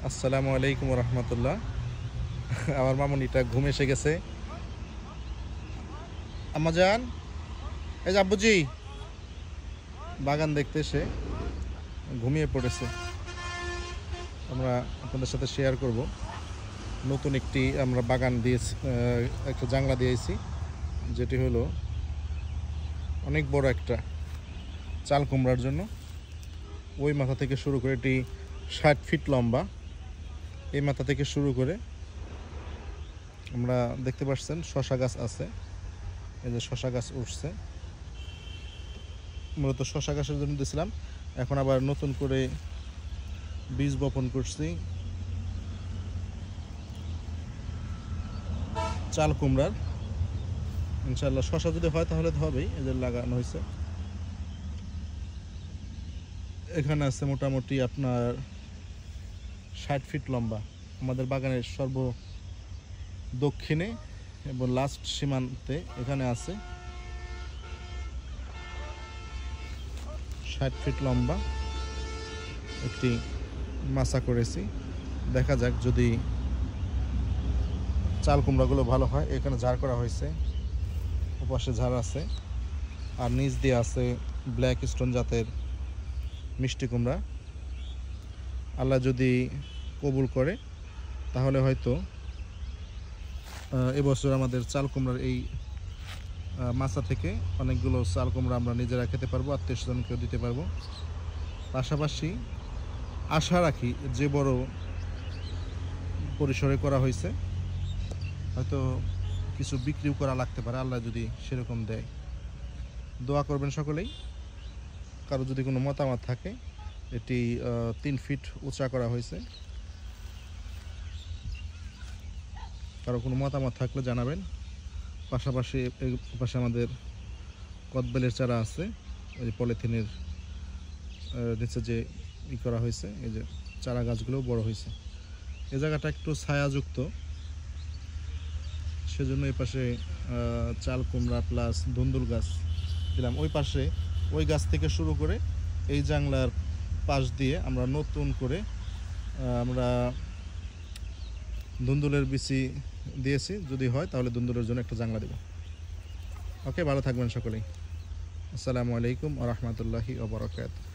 আসসালামু আলাইকুম রহমতুল্লাহ। আমার মামুনিটা ঘুম এসে গেছে। আম্মাজান, এই যে আব্বুজি বাগান দেখতে এসে ঘুমিয়ে পড়েছে। আমরা আপনাদের সাথে শেয়ার করব। নতুন একটি আমরা বাগান দিয়েছি, একটা জাংলা দিয়েছি, যেটি হলো অনেক বড় একটা চাল কুমড়ার জন্য। ওই মাথা থেকে শুরু করে এটি 60 ফিট লম্বা। এই মাথা থেকে শুরু করে আমরা দেখতে পাচ্ছেন শশা গাছ আছে। এই যে শশা গাছ উঠছে, মূলত শশা গাছের জন্য দিয়েছিলাম। এখন আবার নতুন করে বীজ বপন করছি চাল কুমড়ার। ইনশাআল্লাহ শশা যদি হয় তাহলে তো হবেই। এই যে লাগানো হয়েছে। এখানে আছে মোটামুটি আপনার 60 ফিট লম্বা। আমাদের বাগানের সর্ব দক্ষিণে এবং লাস্ট সীমান্তে এখানে আছে 60 ফিট লম্বা একটি মাচা করেছি। দেখা যাক যদি চাল কুমড়াগুলো ভালো হয়। এখানে ঝাড় করা হয়েছে, ওপাশে ঝাড় আছে, আর নিচ দিয়ে আছে ব্ল্যাক স্টোন জাতের মিষ্টি কুমড়া। আল্লাহ যদি কবুল করে তাহলে হয়তো এবছর আমাদের চাল কুমড়ার এই মাচা থেকে অনেকগুলো চাল কুমড়া আমরা নিজেরা খেতে পারবো, আত্মীয় স্বজনকেও দিতে পারবো। পাশাপাশি আশা রাখি যে বড় পরিসরে করা হয়েছে হয়তো কিছু বিক্রিও করা লাগতে পারে, আল্লাহ যদি সেরকম দেয়। দোয়া করবেন সকলেই। কারো যদি কোনো মতামত থাকে, এটি 3 ফিট উঁচা করা হয়েছে। কারো কোনো মতামত থাকলে জানাবেন। পাশাপাশি এই পাশে আমাদের কদবেলের চারা আছে, ওই যে পলিথিনের নিচে যে করা হয়েছে, এই যে চারা গাছগুলোও বড় হয়েছে। এই জায়গাটা একটু ছায়াযুক্ত, সেজন্য এই পাশে চাল কুমড়া প্লাস ধুন্দুল গাছ দিলাম। ওই পাশে ওই গাছ থেকে শুরু করে এই জাংলার পাশ দিয়ে আমরা নতুন করে আমরা ধুন্দুলের বিচি দিয়েছি। যদি হয় তাহলে ধুন্দুলের জন্য একটা জাংলা দেব। ওকে, ভালো থাকবেন সকলেই। আসসালামু আলাইকুম ওয়া রাহমাতুল্লাহি ওয়া বারাকাতুহু।